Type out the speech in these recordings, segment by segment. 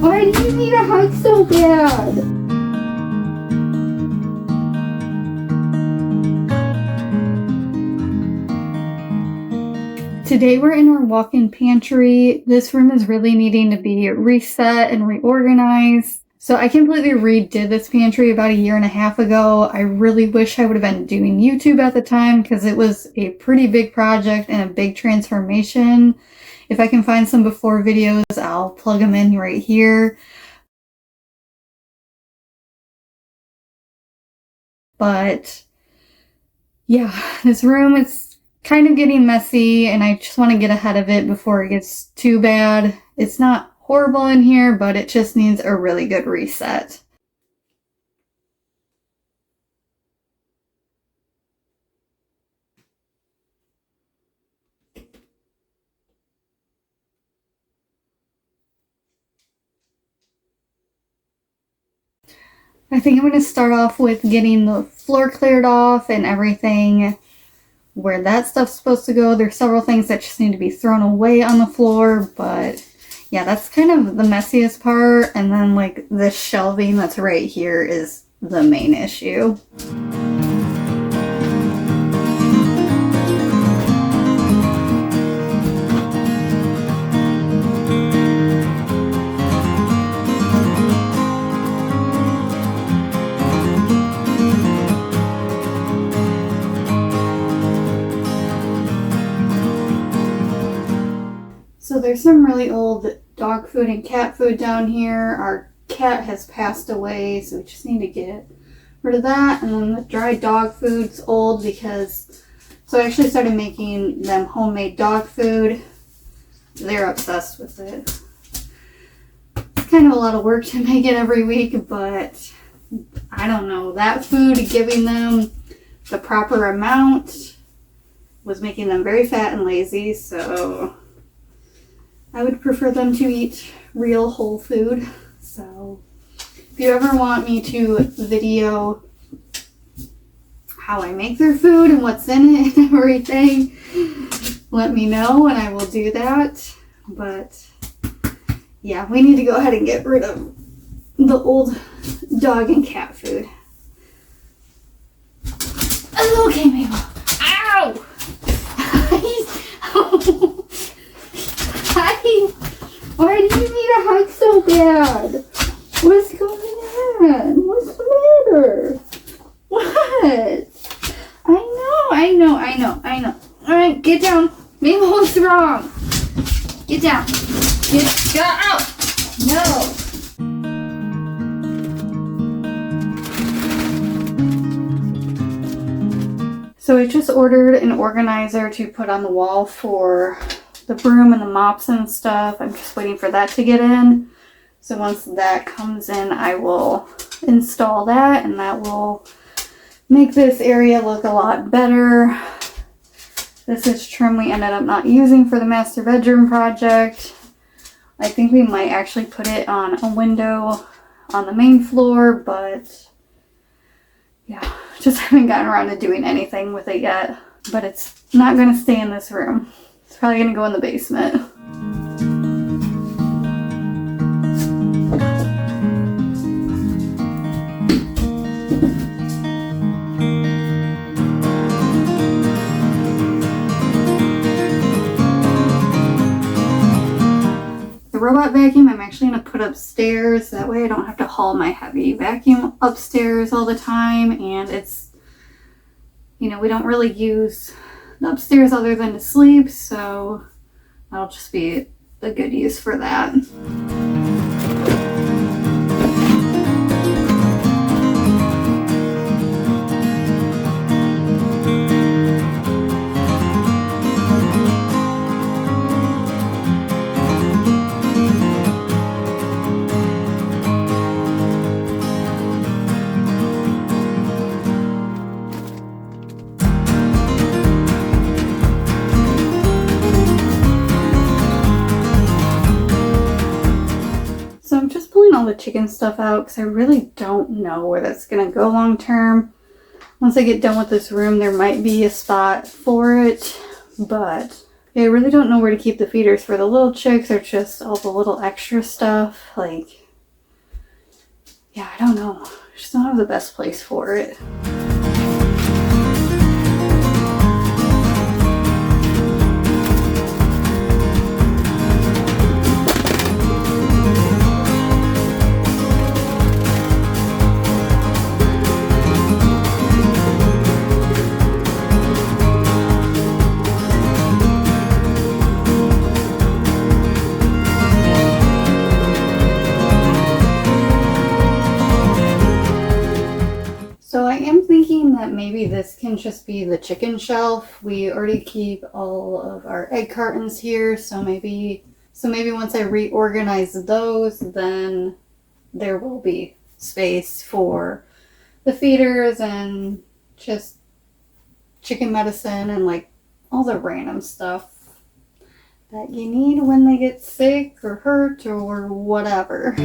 Why do you need a hug so bad? Today we're in our walk-in pantry. This room is really needing to be reset and reorganized. So I completely redid this pantry about 1.5 years ago. I really wish I would have been doing YouTube at the time because it was a pretty big project and a big transformation. If I can find some before videos, I'll plug them in right here. But yeah, this room is kind of getting messy and I just want to get ahead of it before it gets too bad. It's not horrible in here, but it just needs a really good reset. I think I'm going to start off with getting the floor cleared off and everything where that stuff's supposed to go. There's several things that just need to be thrown away on the floor, but yeah, that's kind of the messiest part. And then like this shelving that's right here is the main issue. So there's some really old dog food and cat food down here. Our cat has passed away, so we just need to get rid of that. And then the dry dog food's old because, so I actually started making them homemade dog food. They're obsessed with it. It's kind of a lot of work to make it every week, but I don't know. That food, giving them the proper amount, was making them very fat and lazy, so I would prefer them to eat real whole food. So if you ever want me to video how I make their food and what's in it and everything, let me know and I will do that. But yeah, we need to go ahead and get rid of the old dog and cat food. Okay, Mabel. Ow! Why do you need a hug so bad? What's going on? What's the matter? What? I know. Alright, get down. Mabel, what's wrong? Get down. Get out. No. So I just ordered an organizer to put on the wall for the broom and the mops and stuff. I'm just waiting for that to get in. So once that comes in, I will install that and that will make this area look a lot better. This is trim we ended up not using for the master bedroom project. I think we might actually put it on a window on the main floor, but yeah, just haven't gotten around to doing anything with it yet. But it's not going to stay in this room. It's probably going to go in the basement. The robot vacuum I'm actually going to put upstairs. That way I don't have to haul my heavy vacuum upstairs all the time. And it's, you know, we don't really use the upstairs other than to sleep, so that'll just be a good use for that. All the chicken stuff out because I really don't know where that's gonna go long term. Once I get done with this room, there might be a spot for it, but I really don't know where to keep the feeders for the little chicks or just all the little extra stuff. Like, yeah, I don't know. I just don't have the best place for it. So I am thinking that maybe this can just be the chicken shelf. We already keep all of our egg cartons here, so maybe once I reorganize those, then there will be space for the feeders and just chicken medicine and like all the random stuff that you need when they get sick or hurt or whatever.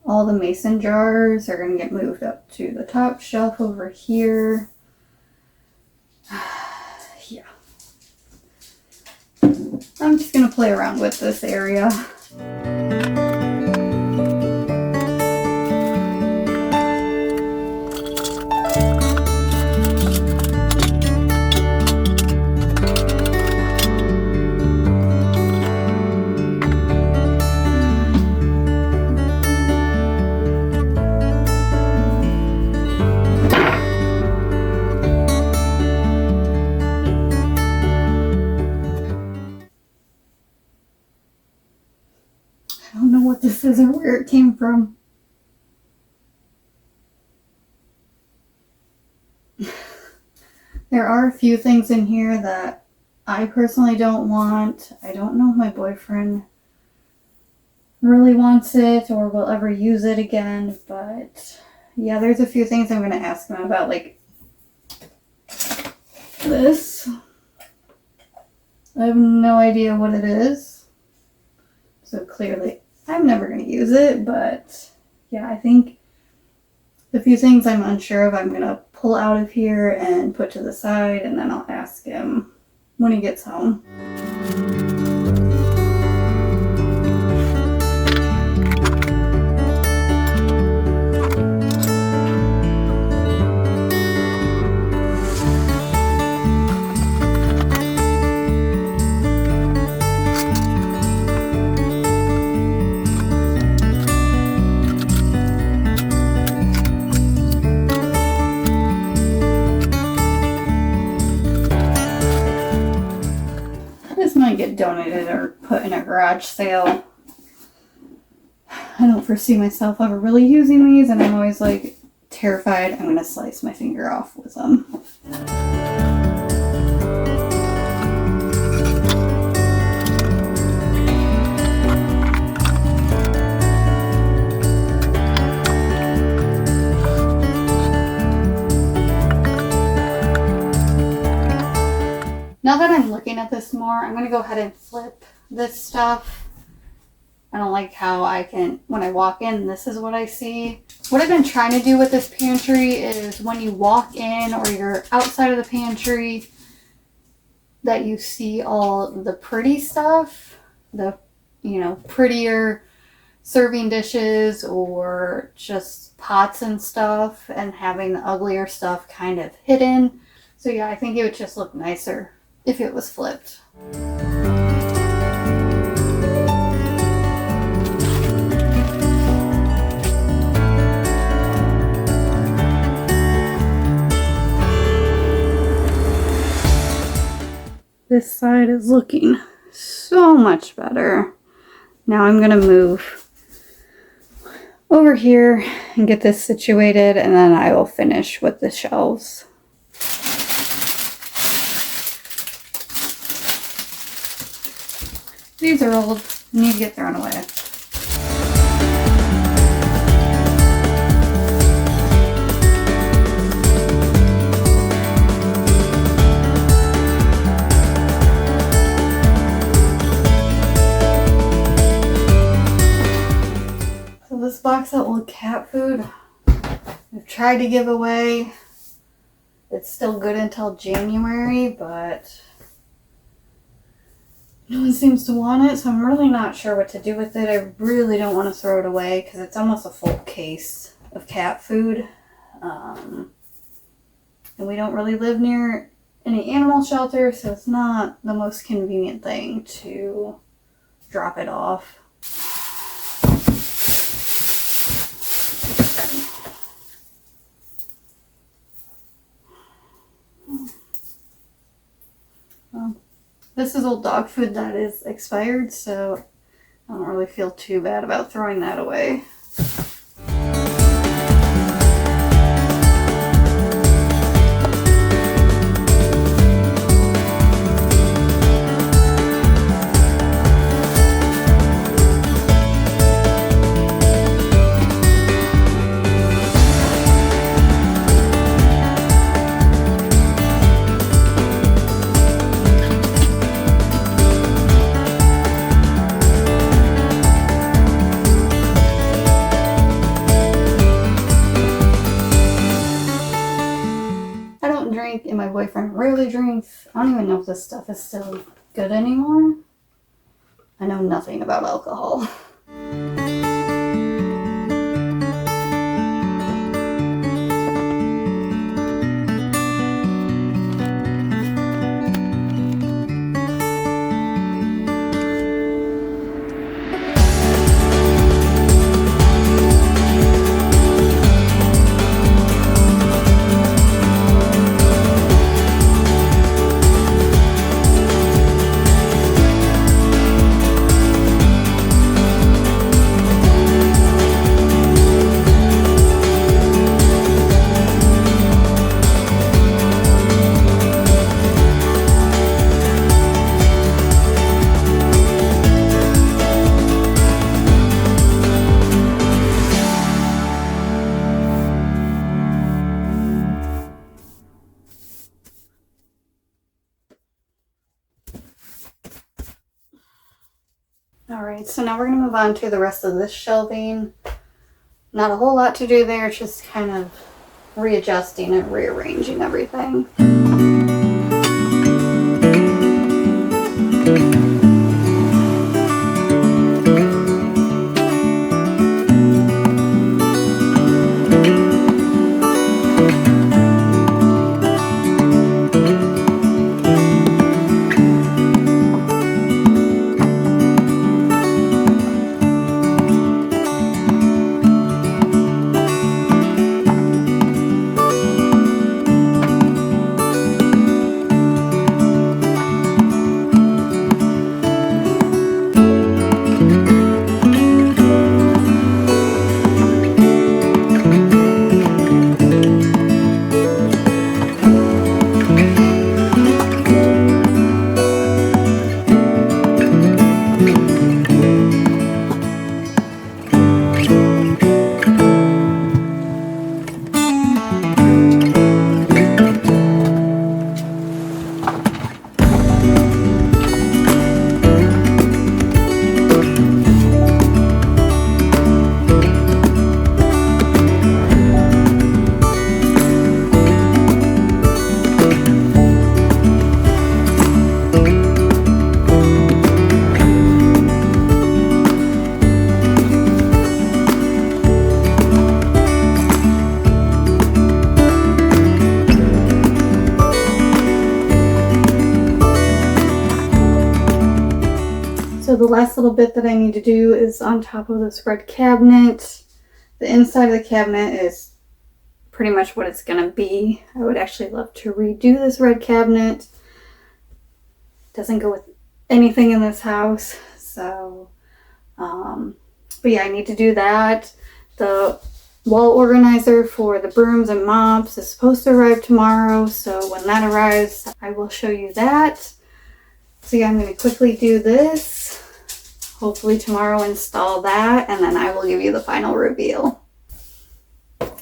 All the mason jars are going to get moved up to the top shelf over here. Yeah. I'm just going to play around with this area. I don't know what this is or where it came from. There are a few things in here that I personally don't want. I don't know if my boyfriend really wants it or will ever use it again, but yeah, there's a few things I'm going to ask him about, like this. I have no idea what it is. So clearly I'm never going to use it, but yeah, I think the few things I'm unsure of, I'm going to pull out of here and put to the side, and then I'll ask him when he gets home. Might get donated or put in a garage sale. I don't foresee myself ever really using these, and I'm always like terrified I'm gonna slice my finger off with them. Now that I'm looking at this more, I'm going to go ahead and flip this stuff. I don't like how when I walk in, this is what I see. What I've been trying to do with this pantry is when you walk in or you're outside of the pantry, that you see all the pretty stuff, the, prettier serving dishes or just pots and stuff, and having the uglier stuff kind of hidden. So yeah, I think it would just look nicer if it was flipped. This side is looking so much better. Now I'm gonna move over here and get this situated, and then I will finish with the shelves. These are old. Need to get thrown away. So this box of old cat food, I've tried to give away. It's still good until January, but no one seems to want it, so I'm really not sure what to do with it. I really don't want to throw it away because it's almost a full case of cat food. And we don't really live near any animal shelter, so it's not the most convenient thing to drop it off. Well, this is old dog food that is expired, so I don't really feel too bad about throwing that away. And my boyfriend rarely drinks. I don't even know if this stuff is still good anymore. I know nothing about alcohol. Alright, so now we're going to move on to the rest of this shelving. Not a whole lot to do there, just kind of readjusting and rearranging everything. So the last little bit that I need to do is on top of this red cabinet. The inside of the cabinet is pretty much what it's going to be. I would actually love to redo this red cabinet. doesn't go with anything in this house. So, but yeah, I need to do that. The wall organizer for the brooms and mops is supposed to arrive tomorrow. So when that arrives, I will show you that. So yeah, I'm going to quickly do this. Hopefully tomorrow install that, and then I will give you the final reveal.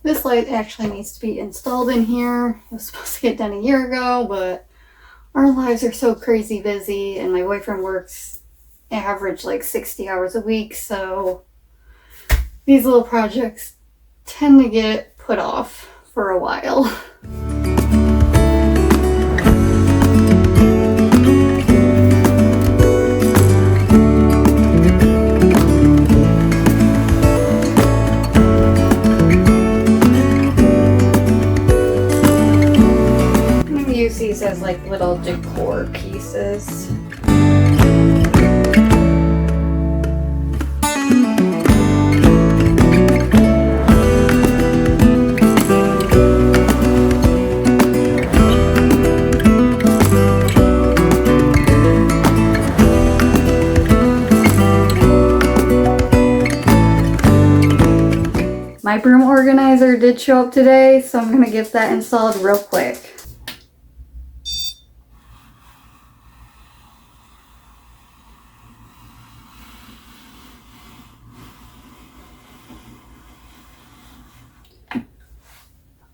This light actually needs to be installed in here. It was supposed to get done a year ago, but our lives are so crazy busy, and my boyfriend works average like 60 hours a week, so these little projects tend to get put off for a while. Use these as like little decor pieces. My broom organizer did show up today, so I'm gonna get that installed real quick.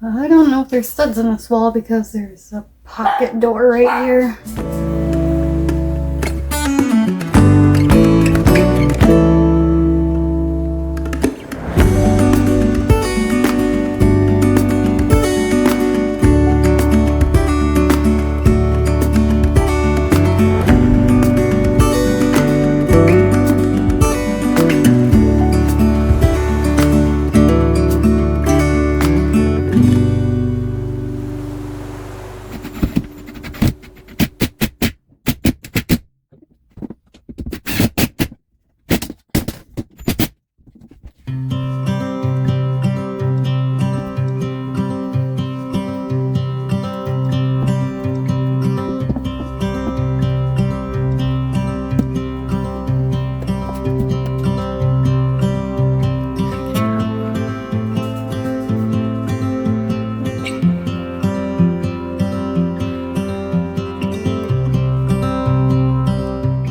I don't know if there's studs in this wall because there's a pocket door right here.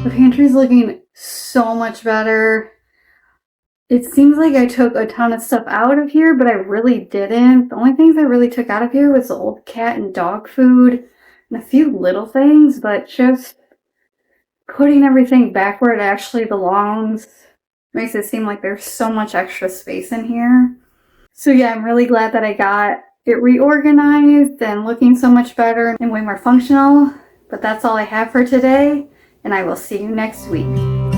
The pantry's looking so much better. It seems like I took a ton of stuff out of here, but I really didn't. The only things I really took out of here was the old cat and dog food and a few little things, but just putting everything back where it actually belongs makes it seem like there's so much extra space in here. So yeah, I'm really glad that I got it reorganized and looking so much better and way more functional. But that's all I have for today, and I will see you next week.